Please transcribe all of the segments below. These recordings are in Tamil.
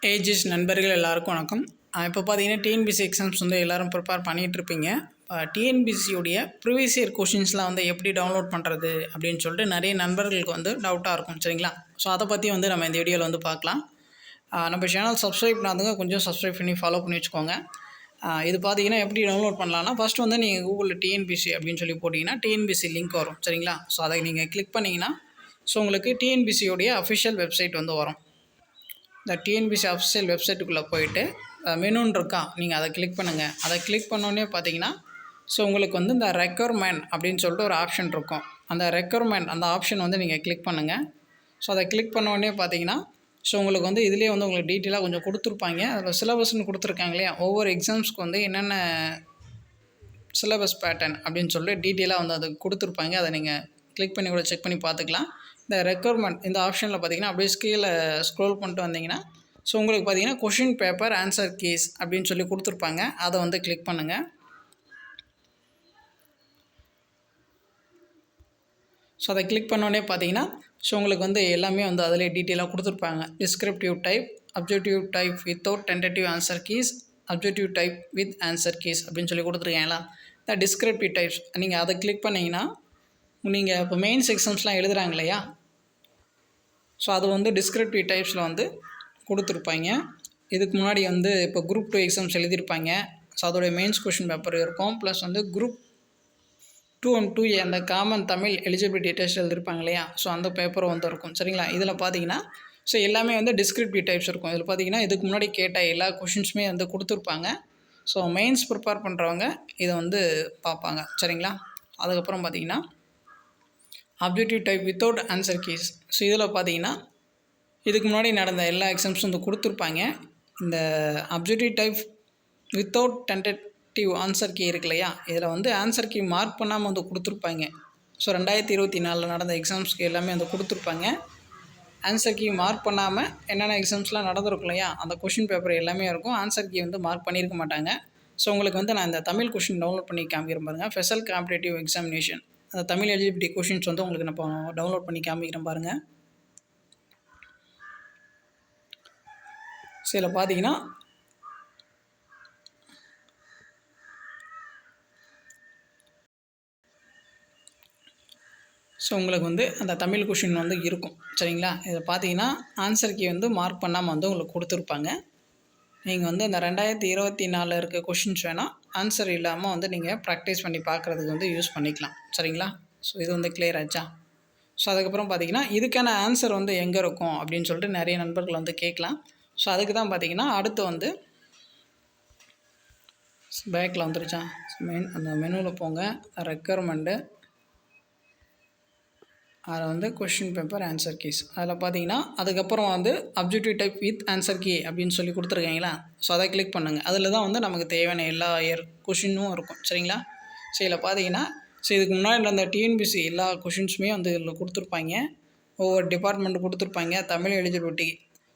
ஏஜிஸ் நண்பர்கள் எல்லாருக்கும் வணக்கம். இப்போ பார்த்தீங்கன்னா டிஎன்பிசி எக்ஸாம்ஸ் வந்து எல்லோரும் ப்ரிப்பேர் பண்ணிகிட்ருப்பீங்க. டிஎன்பிசியுடைய ப்ரீவியஸ் இயர் கொஷின்ஸ்லாம் வந்து எப்படி டவுன்லோட் பண்ணுறது அப்படின்னு சொல்லிட்டு நிறைய நண்பர்களுக்கு வந்து டவுட்டாக இருக்கும், சரிங்களா? ஸோ அதை பற்றி வந்து நம்ம இந்த வீடியோவில் வந்து பார்க்கலாம். நம்ம சேனல் சப்ஸ்கிரைப் பண்ணாதவங்க கொஞ்சம் சப்ஸ்கிரைப் பண்ணி ஃபாலோ பண்ணி வச்சுக்கோங்க. இது பார்த்தீங்கன்னா எப்படி டவுன்லோட் பண்ணலான்னா, ஃபஸ்ட்டு வந்து நீங்கள் கூகுளில் டிஎன்பிசி அப்படின்னு சொல்லி போட்டிங்கன்னா டிஎன்பிசி லிங்க் வரும், சரிங்களா? ஸோ அதை நீங்கள் கிளிக் பண்ணிங்கன்னா ஸோ உங்களுக்கு டிஎன்பிசியோடைய அஃபிஷியல் வெப்சைட் வந்து வரும். இந்த டிஎன்பிசி அஃபிஷியல் வெப்சைட்டுக்குள்ளே போயிட்டு மெனுன்னு இருக்கா, நீங்கள் அதை கிளிக் பண்ணுங்கள். அதை கிளிக் பண்ணோன்னே பார்த்தீங்கன்னா ஸோ உங்களுக்கு வந்து இந்த ரெக்யர்மெண்ட் அப்படின்னு சொல்லிட்டு ஒரு ஆப்ஷன் இருக்கும். அந்த ரெக்யர்மெண்ட் அந்த ஆப்ஷன் வந்து நீங்கள் கிளிக் பண்ணுங்கள். ஸோ அதை கிளிக் பண்ணோடனே பார்த்தீங்கன்னா ஸோ உங்களுக்கு வந்து இதிலே வந்து உங்களுக்கு டீட்டெயிலாக கொஞ்சம் கொடுத்துருப்பாங்க. அதில் சிலபஸ்ன்னு கொடுத்துருக்காங்க இல்லையா, ஒவ்வொரு எக்ஸாம்ஸ்க்கு வந்து என்னென்ன சிலபஸ் பேட்டர்ன் அப்படின்னு சொல்லிட்டு டீட்டெயிலாக வந்து அது கொடுத்துருப்பாங்க. அதை நீங்கள் கிளிக் பண்ணி கூட செக் பண்ணி பார்த்துக்கலாம். இந்த ரெக்யர்மெண்ட் இந்த ஆப்ஷனில் பார்த்தீங்கன்னா அப்படியே கீழே ஸ்க்ரோல் பண்ணிட்டு வந்தீங்கன்னா ஸோ உங்களுக்கு பார்த்தீங்கன்னா கொஷின் பேப்பர் ஆன்சர் கீஸ் அப்படின்னு சொல்லி கொடுத்துருப்பாங்க. அதை வந்து கிளிக் பண்ணுங்கள். ஸோ அதை கிளிக் பண்ணோடனே பார்த்தீங்கன்னா ஸோ உங்களுக்கு வந்து எல்லாமே வந்து அதிலே டீட்டெயிலாக கொடுத்துருப்பாங்க. Descriptive type, objective type without tentative answer keys, objective type with answer keys அப்படின்னு சொல்லி கொடுத்துருக்கீங்களா. இந்த டிஸ்கிரிப்டிவ் டைப்ஸ் நீங்கள் அதை கிளிக் பண்ணிங்கன்னா நீங்கள் இப்போ மெயின்ஸ் எக்ஸாம்ஸ்லாம் எழுதுகிறாங்க இல்லையா, ஸோ அது வந்து டிஸ்கிரிப்டிவ் டைப்ஸில் வந்து கொடுத்துருப்பாங்க. இதுக்கு முன்னாடி வந்து இப்போ குரூப் 2 எக்ஸாம்ஸ் எழுதியிருப்பாங்க. ஸோ அதோடைய மெயின்ஸ் கொஷின் பேப்பர் இருக்கும். ப்ளஸ் வந்து குரூப் 2 and 2A அந்த காமன் தமிழ் எலிஜிபிலிட்டி டெஸ்ட் எழுதியிருப்பாங்க இல்லையா, ஸோ அந்த பேப்பரும் வந்து இருக்கும், சரிங்களா? இதில் பார்த்தீங்கன்னா ஸோ எல்லாமே வந்து டிஸ்கிரிப்டிவ் டைப்ஸ் இருக்கும். இதில் பார்த்தீங்கன்னா இதுக்கு முன்னாடி கேட்ட எல்லா கொஷின்ஸுமே வந்து கொடுத்துருப்பாங்க. ஸோ மெயின்ஸ் ப்ரிப்பேர் பண்ணுறவங்க இதை வந்து பார்ப்பாங்க, சரிங்களா? அதுக்கப்புறம் பார்த்தீங்கன்னா objective type without answer keys. So இதில் பார்த்தீங்கன்னா இதுக்கு முன்னாடி நடந்த எல்லா எக்ஸாம்ஸும் வந்து கொடுத்துருப்பாங்க. இந்த objective type without tentative answer key இருக்கு இல்லையா, இதில் வந்து ஆன்சர் கீ மார்க் பண்ணாமல் வந்து கொடுத்துருப்பாங்க. ஸோ 2024 நடந்த எக்ஸாம்ஸ்க்கு எல்லாமே வந்து கொடுத்துருப்பாங்க. ஆன்சர் கீ மார்க் பண்ணாமல் என்னென்ன எக்ஸாம்ஸ்லாம் நடந்திருக்கும் இல்லையா, அந்த கொஷின் பேப்பர் எல்லாமே இருக்கும். ஆன்சர் கீ வந்து மார்க் பண்ணியிருக்க மாட்டாங்க. ஸோ உங்களுக்கு வந்து நான் இந்த தமிழ் கொஷின் டவுன்லோட் பண்ணி காமிக்கிறேன் பாருங்கள். ஸ்பெஷல் காம்படிட்டிவ் எக்ஸாமினேஷன் அந்த தமிழ் எலிஜிபிலிட்டி கொஷின்ஸ் வந்து உங்களுக்கு நான் டவுன்லோட் பண்ணி காமிக்கிறேன் பாருங்கள். ஸோ இதில் பார்த்தீங்கன்னா ஸோ உங்களுக்கு வந்து அந்த தமிழ் கொஷின் வந்து இருக்கும், சரிங்களா? இதில் பார்த்தீங்கன்னா ஆன்சர் கீ வந்து மார்க் பண்ணாமல் வந்து உங்களுக்கு கொடுத்துருப்பாங்க. நீங்கள் வந்து அந்த 2024 இருக்க கொஷின்ஸ் வேணால் ஆன்சர் இல்லாமல் வந்து நீங்கள் ப்ராக்டிஸ் பண்ணி பார்க்குறதுக்கு வந்து யூஸ் பண்ணிக்கலாம், சரிங்களா? ஸோ இது வந்து கிளியர் ஆச்சா? ஸோ அதுக்கப்புறம் பார்த்தீங்கன்னா இதுக்கான ஆன்சர் வந்து எங்கே இருக்கும் அப்படின்னு சொல்லிட்டு நிறைய நண்பர்கள் வந்து கேட்கலாம். ஸோ அதுக்கு தான் பார்த்தீங்கன்னா அடுத்து வந்து பேக்கில் வந்துருச்சா, அந்த மெனுவில் போங்க, ரெக்யர்மெண்ட்டு, அதில் வந்து கொஷின் பேப்பர் ஆன்சர் கீஸ், அதில் பார்த்தீங்கன்னா அதுக்கப்புறம் வந்து objective type with answer key அப்படின்னு சொல்லி கொடுத்துருக்கீங்களா. ஸோ அதை கிளிக் பண்ணுங்கள். அதில் தான் வந்து நமக்கு தேவையான எல்லா கொஷினும் இருக்கும், சரிங்களா? ஸோ இதில் பார்த்தீங்கன்னா ஸோ இதுக்கு முன்னாடி நடந்த டிஎன்பிசி எல்லா கொஷின்ஸுமே வந்து இதில் கொடுத்துருப்பாங்க. ஒவ்வொரு டிபார்ட்மெண்ட் கொடுத்துருப்பாங்க. தமிழ் எலிஜிபிலிட்டி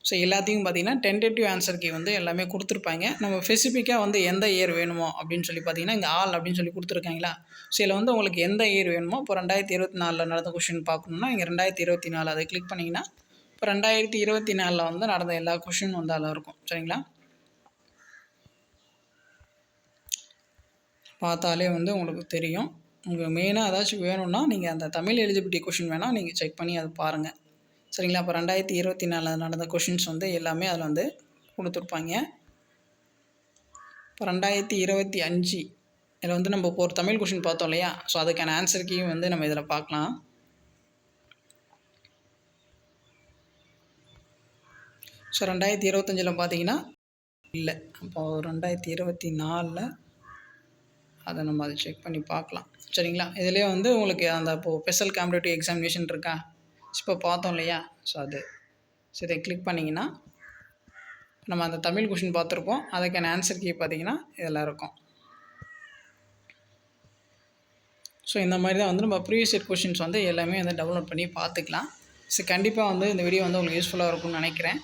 ஸோ எல்லாத்தையும் பார்த்தீங்கன்னா டென்டேட்டிவ் ஆன்சர் கீ வந்து எல்லாமே கொடுத்துருப்பாங்க. நம்ம ஸ்பெசிஃபிக்காக வந்து எந்த இயர் வேணுமோ அப்படின்னு சொல்லி பார்த்தீங்கன்னா இங்கே ஆல் அப்படின்னு சொல்லி கொடுத்துருக்காங்களா. ஸோ இதில் வந்து உங்களுக்கு எந்த இயர் வேணுமோ இப்போ 2024 நடந்த கொஷின் பார்க்கணுன்னா இங்கே 2024 அதை கிளிக் பண்ணிங்கன்னா இப்போ 2024 வந்து நடந்த எல்லா கொஷின் வந்து அதில் இருக்கும், சரிங்களா? பார்த்தாலே வந்து உங்களுக்கு தெரியும். உங்களுக்கு மெயினாக ஏதாச்சும் வேணும்னா நீங்கள் அந்த தமிழ் எலிஜிபிலிட்டி கொஷின் வேணால் நீங்கள் செக் பண்ணி அதை பாருங்கள், சரிங்களா? இப்போ 2024 நடந்த கொஷின்ஸ் வந்து எல்லாமே அதில் வந்து கொடுத்துருப்பாங்க. இப்போ 2025 இதில் வந்து நம்ம இப்போ ஒரு தமிழ் கொஷின் பார்த்தோம் இல்லையா, ஸோ அதுக்கான ஆன்சர் கீயும் வந்து நம்ம இதில் பார்க்கலாம். ஸோ 2025 பார்த்தீங்கன்னா இல்லை, அப்போது 2024 அதை நம்ம அதை செக் பண்ணி பார்க்கலாம், சரிங்களா? இதிலே வந்து உங்களுக்கு அந்த இப்போது ஸ்பெஷல் காம்படிட்டிவ் எக்ஸாமினேஷன் இருக்கா, இப்போ பார்த்தோம் இல்லையா, ஸோ ஸோ இதை கிளிக் பண்ணிங்கன்னா நம்ம அந்த தமிழ் கொஷின் பார்த்துருப்போம். அதுக்கான ஆன்சர் கீ பார்த்திங்கன்னா இதெல்லாம் இருக்கும். ஸோ இந்த மாதிரி தான் வந்து நம்ம ப்ரீவியஸ் இயர் கொஷின்ஸ் வந்து எல்லாமே வந்து டவுன்லோட் பண்ணி பார்த்துக்கலாம். ஸோ கண்டிப்பாக வந்து இந்த வீடியோ வந்து உங்களுக்கு யூஸ்ஃபுல்லாக இருக்கும்னு நினைக்கிறேன்.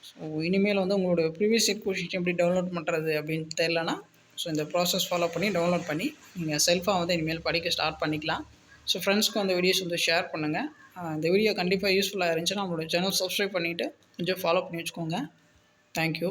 ஸோ இனிமேல் வந்து உங்களோட ப்ரீவியஸ் இயர் கொஷின்ஸ் எப்படி டவுன்லோட் பண்ணுறது அப்படின்னு தெரியலனா ஸோ இந்த ப்ராசஸ் ஃபாலோ பண்ணி டவுன்லோட் பண்ணி நீங்கள் செல்ஃபாக வந்து இனிமேல் படிக்க ஸ்டார்ட் பண்ணிக்கலாம். ஸோ ஃப்ரெண்ட்ஸ்க்கு அந்த வீடியோஸ் வந்து ஷேர் பண்ணுங்கள். இந்த வீடியோ கண்டிப்பாக யூஸ்ஃபுல்லாக இருந்துச்சுன்னா நம்மளோட சேனல் சப்ஸ்கிரைப் பண்ணிவிட்டு கொஞ்சம் ஃபாலோ பண்ணி வச்சுக்கோங்க. தேங்க்யூ.